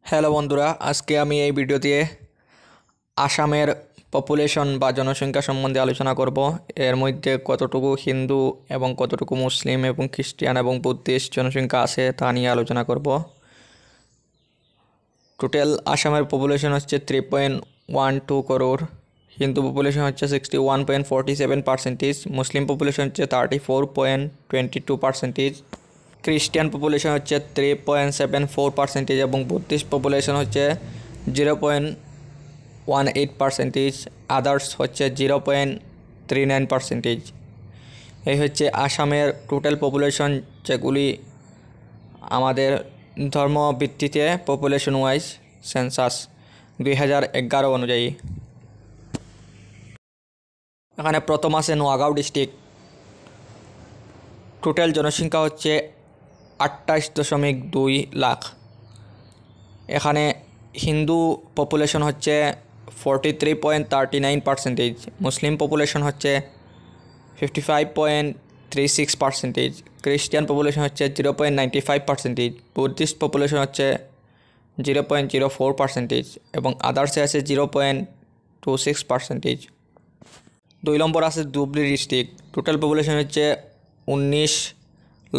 Hello বন্ধুরা, আজকে আমি এই ভিডিওতে আসামের পপুলেশন বা জনসংখ্যা সম্বন্ধে আলোচনা করব। এর মধ্যে কতটুকু হিন্দু এবং কতটুকু মুসলিম এবং খ্রিস্টান এবং বুদ্ধিস্ট জনসংখ্যা আছে তা নিয়ে আলোচনা করব। টোটাল আসামের পপুলেশন হচ্ছে 3.12 করোড়, হিন্দু পপুলেশন হচ্ছে 61.47%, মুসলিম পপুলেশন হচ্ছে 34.22%, খ্রিস্টান পপুলেশন হচ্ছে 3.74% এবং বুদ্ধিস্ট পপুলেশন হচ্ছে 0.18%, আদার্স হচ্ছে 0.39%। এই হচ্ছে আসামের টোটাল পপুলেশন, যেগুলি আমাদের ধর্ম ভিত্তিতে পপুলেশন ওয়াইজ সেন্সাস 2011 অনুযায়ী। এখানে প্রথম আছে নোয়াগাঁও ডিস্ট্রিক্ট। টোটাল জনসংখ্যা হচ্ছে 28.2 লাখ। এখানে হিন্দু পপুলেশন হচ্ছে 43.39%, মুসলিম পপুলেশন হচ্ছে 55.36%, খ্রিস্টান পপুলেশন হচ্ছে 0.95%, বুদ্ধিস্ট পপুলেশন হচ্ছে 0.04% এবং আদার্সে আছে 0.26%। 2 নম্বর আছে ধুবড়ী ডিস্ট্রিক্ট। টোটাল পপুলেশন হচ্ছে 19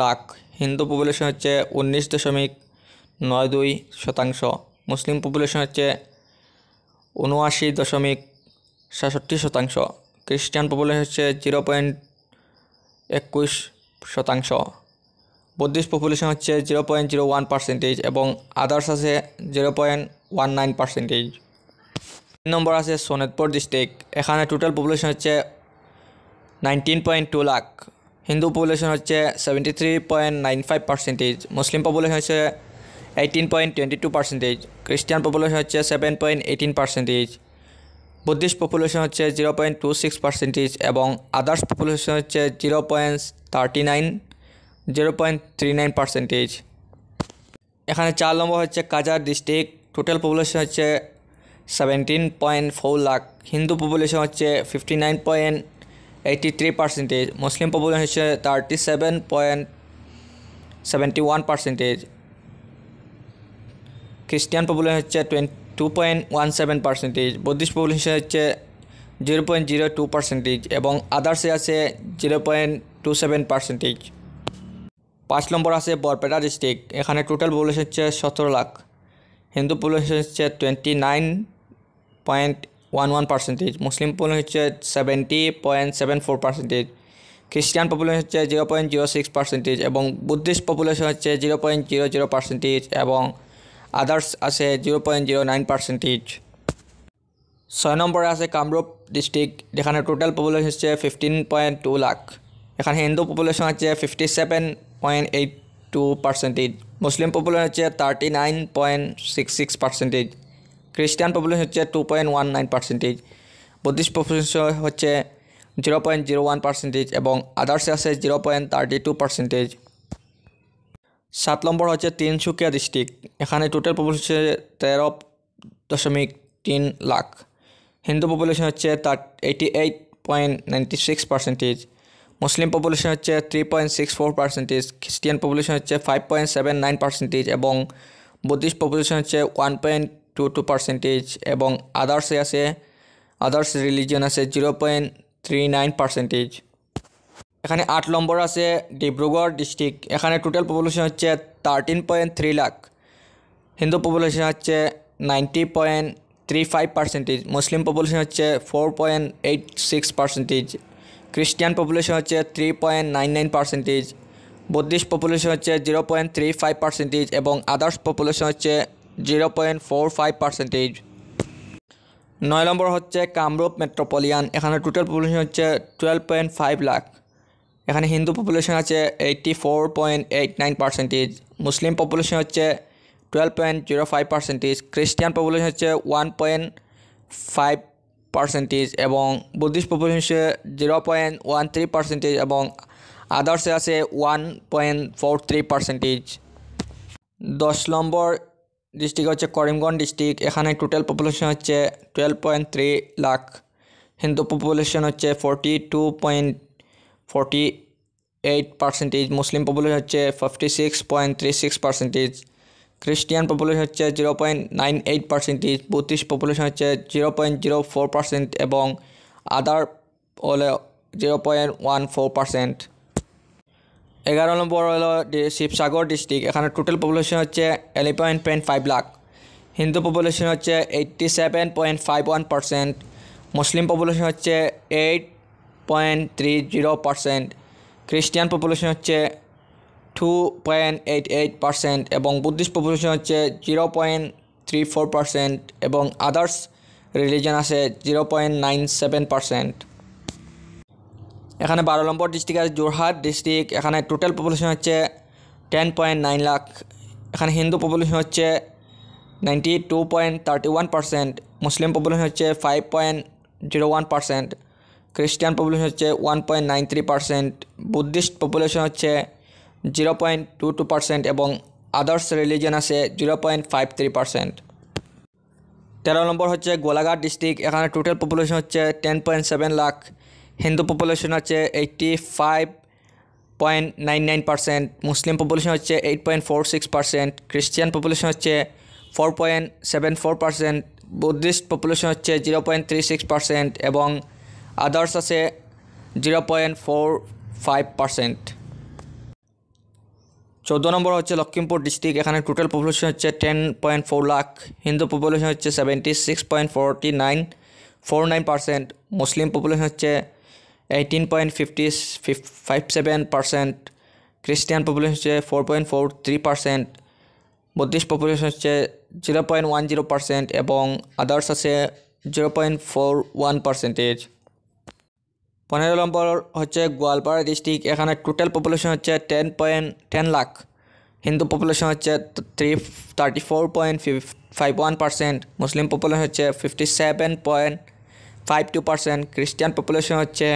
লাখ। হিন্দু পপুলেশন হচ্ছে 19.92%, মুসলিম পপুলেশন হচ্ছে 79.67%, খ্রিস্টান পপুলেশন হচ্ছে 0.21%, বুদ্ধিস্ট পপুলেশন হচ্ছে 0.01% এবং আদার্স আছে 0.19%। 3 নম্বর আছে শোনিতপুর ডিস্ট্রিক্ট। এখানে টোটাল পপুলেশন হচ্ছে 19.2 লাখ। হিন্দু পপুলেশন হচ্ছে 73.95%, মুসলিম পপুলেশন হচ্ছে 18.22%, খ্রিস্টান পপুলেশন হচ্ছে 7.18%, বুদ্ধিস্ট পপুলেশন হচ্ছে 0.26% এবং আদার্স পপুলেশন হচ্ছে 0.39%। এখানে 4 নম্বর হচ্ছে কাজার ডিস্ট্রিক্ট। টোটাল পপুলেশন হচ্ছে 17.4 লাখ। হিন্দু পপুলেশন হচ্ছে 59.83%, মুসলিম পপুলেশন হচ্ছে 37.71%, খ্রিস্টান পপুলেশন হচ্ছে 2.17%, বুদ্ধিস্ট পপুলেশন হচ্ছে 0.02% এবং আদার্সে আছে 0.27%। 5 নম্বর আছে বরপেটা ডিস্ট্রিক্ট। এখানে টোটাল পপুলেশন হচ্ছে 17 লাখ। হিন্দু পপুলেশন হচ্ছে 29.11%, মুসলিম পপুলেশন হচ্ছে 70.74%, খ্রিস্টান পপুলেশন হচ্ছে 0.06% এবং বুদ্ধিস্ট পপুলেশন হচ্ছে 0.00% এবং আদার্স আছে 0.09%। 6 নম্বরে আছে কামরূপ ডিস্ট্রিক্ট, যেখানে টোটাল পপুলেশন হচ্ছে 15.2 লাখ। এখানে হিন্দু পপুলেশন হচ্ছে 57.82%, মুসলিম পপুলেশন হচ্ছে 39.66%, খ্রিস্টান পপুলেশন হচ্ছে 2.19%, বুদ্ধিস্ট পপুলেশন হচ্ছে 0.01% এবং আদার্সে আছে 0.32%। 7 নম্বর হচ্ছে তিনসুকিয়া ডিস্ট্রিক্ট। এখানে total population 13.3 lakh. Hindu population হচ্ছে 88.96%, মুসলিম পপুলেশন হচ্ছে 3.64%, খ্রিস্টান পপুলেশন হচ্ছে 5.79% এবং বুদ্ধিস্ট পপুলেশন হচ্ছে 1.22% এবং আদার্স রিলিজিয়ন আছে 0.39%। এখানে 8 নম্বর আছে ডিব্রুগড় ডিস্ট্রিক্ট। এখানে টোটাল পপুলেশন হচ্ছে 13.3 লাখ। হিন্দু পপুলেশন হচ্ছে 90.35%, মুসলিম পপুলেশন হচ্ছে 4.86%, খ্রিস্টান পপুলেশন হচ্ছে 3.99%, বুদ্ধিস্ট পপুলেশন হচ্ছে 0.35% এবং আদার্স পপুলেশন হচ্ছে 0.45%। 9 নম্বর হচ্ছে কামরূপ মেট্রোপলিয়ান। এখানে টোটাল পপুলেশন হচ্ছে 12.5 লাখ। এখানে হিন্দু পপুলেশন আছে 84.89%, মুসলিম পপুলেশন হচ্ছে 12.05%, খ্রিস্টান পপুলেশন হচ্ছে 1.5% এবং বুদ্ধিস্ট পপুলেশন হচ্ছে 0.13% এবং আদার্সে আছে 1.43%। 10 নম্বর ডিস্ট্রিক্ট হচ্ছে করিমগঞ্জ ডিস্ট্রিক্ট। এখানে টোটাল পপুলেশন হচ্ছে 12.3 লাখ। হিন্দু পপুলেশন হচ্ছে 42.48%, মুসলিম পপুলেশন হচ্ছে 56.36%, খ্রিস্টিয়ান পপুলেশন হচ্ছে 0.98%, বুদ্ধিস্ট পপুলেশন হচ্ছে 0.04% এবং আদার হলো 0.14%। 11 নম্বর হলো শিবসাগর ডিস্ট্রিক্ট, এখানে টোটাল পপুলেশন হচ্ছে 11.5 লাখ। হিন্দু পপুলেশন হচ্ছে 87.51%, মুসলিম পপুলেশন হচ্ছে 8.30%, খ্রিস্টিয়ান পপুলেশন হচ্ছে 2.88% এবং বুদ্ধিস্ট পপুলেশন হচ্ছে 0.34% এবং আদার্স রিলিজন আছে 0.97%। এখানে 12 নম্বর ডিস্ট্রিক্ট আছে যোরহাট ডিস্ট্রিক্ট, এখানে টোটাল পপুলেশন হচ্ছে 10.9 লাখ। এখানে হিন্দু পপুলেশন হচ্ছে 92.31%, মুসলিম পপুলেশন হচ্ছে 5.01%, খ্রিস্টান পপুলেশন হচ্ছে 1.93%, বুদ্ধিস্ট পপুলেশন হচ্ছে 0.22% এবং আদার্স রিলিজন আছে 0.53%। 13 নম্বর হচ্ছে গোলাঘাট ডিস্ট্রিক্ট, এখানে টোটাল পপুলেশন হচ্ছে 10.7 লাখ। হিন্দু পপুলেশন হচ্ছে 85.99%, মুসলিম পপুলেশন হচ্ছে 8.46%, খ্রিস্টান পপুলেশন হচ্ছে 4.74%, বুদ্ধিস্ট পপুলেশন হচ্ছে 0.36% এবং আদার্স আছে 0.45%। 14 নম্বর হচ্ছে লক্ষ্মীমপুর ডিস্ট্রিক্ট, এখানে টোটাল পপুলেশন হচ্ছে 10.4 লাখ। হিন্দু পপুলেশন হচ্ছে 76.49%, মুসলিম পপুলেশন হচ্ছে 18.57%, খ্রিস্টান পপুলেশন হচ্ছে 4.43%, বুদ্ধিস্ট পপুলেশন হচ্ছে 0.10% এবং আদার্স আছে 0.41%। 15 নম্বর হচ্ছে গোয়ালপাড়া ডিস্ট্রিক্ট, এখানে টোটাল পপুলেশন হচ্ছে 10.10 লাখ। হিন্দু পপুলেশন হচ্ছে 34.51%, মুসলিম পপুলেশন হচ্ছে 57.52%, খ্রিস্টান পপুলেশন হচ্ছে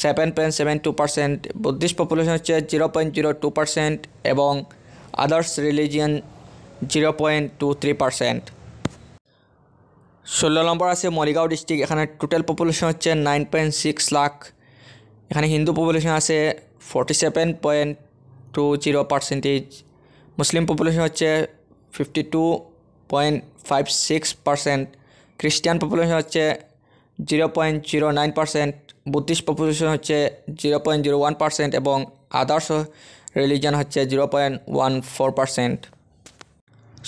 7.72%, বুদ্ধিস্ট পপুলেশন হচ্ছে 0.02% এবং আদার্স রিলিজিয়ন 0.23%। 16 নম্বর আছে মরিগাঁও ডিস্ট্রিক্ট, এখানে টোটাল পপুলেশন হচ্ছে 9.6 লাখ। এখানে হিন্দু পপুলেশন আছে 47.20%, মুসলিম পপুলেশন হচ্ছে 52.56%, খ্রিস্টান পপুলেশন হচ্ছে 0.09%, বুদ্ধিস্ট পপুলেশন হচ্ছে 0.01% এবং আদার্স রিলিজন হচ্ছে 0.14%।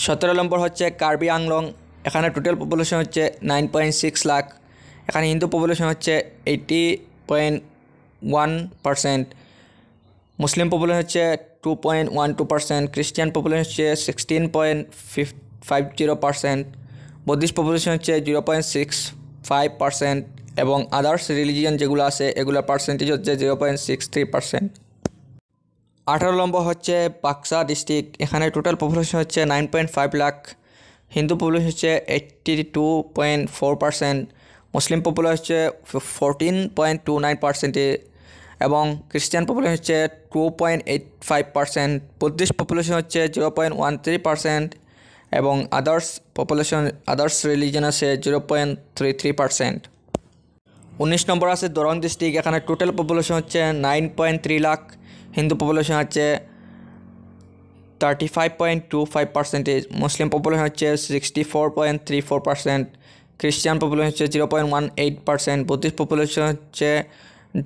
17 নম্বর হচ্ছে কার্বি আংলং, এখানে টোটাল পপুলেশন হচ্ছে 9.6 লাখ। এখানে হিন্দু পপুলেশন হচ্ছে 80.1%, মুসলিম পপুলেশন হচ্ছে 2.12%, খ্রিস্টান পপুলেশন হচ্ছে 16.50%, বুদ্ধিস্ট পপুলেশন হচ্ছে 0.65% এবং আদার্স রিলিজিয়ন যেগুলো আছে এগুলোর পার্সেন্টেজ হচ্ছে 0.63%। 18 নম্বর হচ্ছে বাক্সা ডিস্ট্রিক্ট, এখানে টোটাল পপুলেশন হচ্ছে 9.5 লাখ। হিন্দু পপুলেশন হচ্ছে 82.4%, মুসলিম পপুলেশন হচ্ছে 14.29% এবং খ্রিস্টান পপুলেশন হচ্ছে 2.85%, বুদ্ধিস্ট পপুলেশন হচ্ছে 0.13% এবং আদার্স রিলিজন আছে 0.33%। 19 নম্বর আছে দরং ডিস্ট্রিক্ট, এখানে টোটাল পপুলেশন হচ্ছে 9.3 লাখ। হিন্দু পপুলেশন হচ্ছে 35.25%, মুসলিম পপুলেশন হচ্ছে 64.34%, খ্রিস্টান পপুলেশন হচ্ছে 0.18%, বুদ্ধিস্ট পপুলেশন হচ্ছে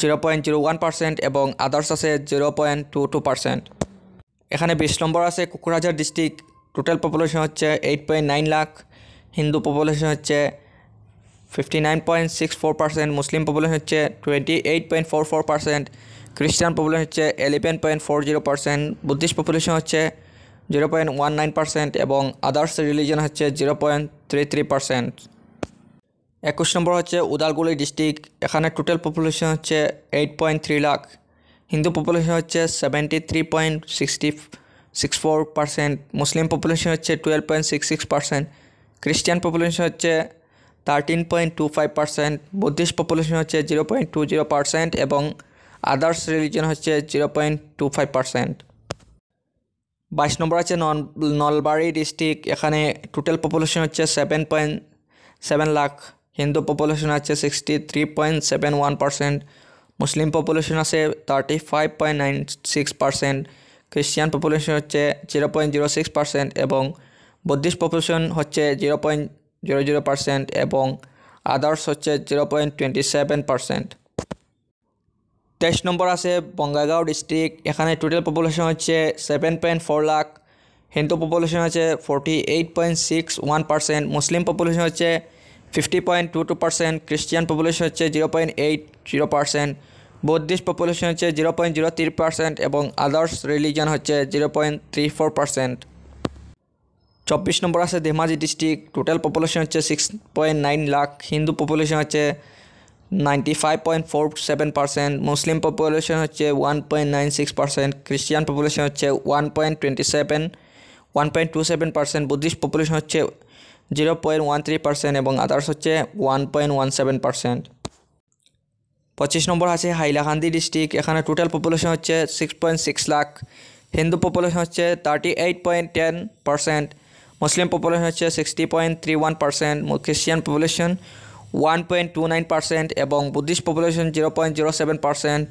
0.01% এবং আদার্স আছে 0.22%। এখানে 20 নম্বর আছে কোকরাঝার ডিস্ট্রিক্ট, টোটাল পপুলেশন হচ্ছে 8.9 লাখ। হিন্দু পপুলেশন হচ্ছে 59.64%, মুসলিম পপুলেশন হচ্ছে 28.44%, খ্রিস্টান পপুলেশন হচ্ছে 11.40%, বুদ্ধিস্ট পপুলেশন হচ্ছে 0.19% এবং আদার্স রিলিজন হচ্ছে 0.33%। 21 নম্বর হচ্ছে উদালগুড়ি ডিস্ট্রিক্ট, এখানে টোটাল পপুলেশন হচ্ছে 8.3 লাখ। হিন্দু পপুলেশন হচ্ছে 73.64%, মুসলিম পপুলেশন হচ্ছে 12.66%, খ্রিস্টান পপুলেশন হচ্ছে 13.25%, বুদ্ধিস্ট পপুলেশন হচ্ছে 0.20% এবং আদার্স রিলিজন হচ্ছে 0.25%। 22 নম্বর আছে নলবাড়ি ডিস্ট্রিক্ট, এখানে টোটাল পপুলেশন হচ্ছে 7.7 লাখ। হিন্দু পপুলেশন আছে 63.71%, মুসলিম পপুলেশন আছে 35.96%, খ্রিস্টান পপুলেশন হচ্ছে 0.06% এবং বুদ্ধিস্ট পপুলেশন হচ্ছে 0.00% এবং আদার্স হচ্ছে 0.27%। 23 নম্বর আছে বঙ্গাইগাঁও ডিস্ট্রিক্ট। এখানে টোটাল পপুলেশন হচ্ছে 7.4 লাখ, হিন্দু পপুলেশন হচ্ছে 48.61%, মুসলিম পপুলেশন হচ্ছে 50.22%, খ্রিস্টান পপুলেশন হচ্ছে 0.80%, বুদ্ধিস্ট পপুলেশন হচ্ছে 0.03% এবং আদার্স রিলিজন হচ্ছে 0.34%। 24 নম্বর আছে ধেমাজি ডিস্ট্রিক্ট। টোটাল পপুলেশন হচ্ছে 6.9 লাখ, হিন্দু পপুলেশন হচ্ছে 95.47%, মুসলিম পপুলেশন হচ্ছে 1.96%, খ্রিস্টান পপুলেশন হচ্ছে 1.27%, বুদ্ধিস্ট পপুলেশন হচ্ছে 0.13% এবং আদার্স হচ্ছে 1.17%। 25 নম্বর আছে হাইলাকান্দি ডিস্ট্রিক্ট। এখানে টোটাল পপুলেশন হচ্ছে 6.6 লাখ, হিন্দু পপুলেশন হচ্ছে 38.10%, মুসলিম পপুলেশন হচ্ছে 60.31%, খ্রিস্টান পপুলেশন 1.29% এবং বুদ্ধিস্ট পপুলেশন 0.07%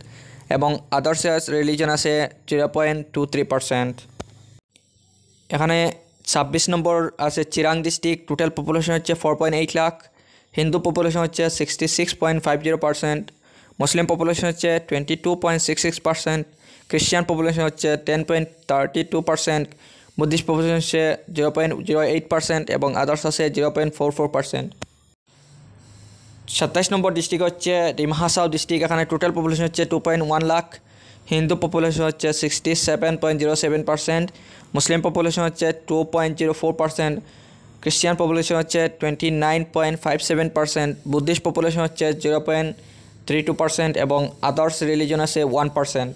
এবং আদার্স রিলিজন আছে 0.23%। এখানে 26 নম্বর আছে চিরাং ডিস্ট্রিক্ট। টোটাল পপুলেশন হচ্ছে 4.8 লাখ, হিন্দু পপুলেশন হচ্ছে 66.50%, মুসলিম পপুলেশন হচ্ছে 22.66%, খ্রিস্টান পপুলেশন হচ্ছে 10.32%, বুদ্ধিস্ট পপুলেশন হচ্ছে 0.08% এবং আদার্স আছে 0.44%। 27 নম্বর ডিস্ট্রিক্ট হচ্ছে ডিমা হাসাও ডিস্ট্রিক্ট। এখানে টোটাল পপুলেশন হচ্ছে 2.1 লাখ, হিন্দু পপুলেশন হচ্ছে 67.07%, মুসলিম পপুলেশন হচ্ছে 2.04%, খ্রিস্টান পপুলেশন হচ্ছে 29.57%, বুদ্ধিস্ট পপুলেশন হচ্ছে 0.32% এবং আদার্স রিলিজন আছে 1%।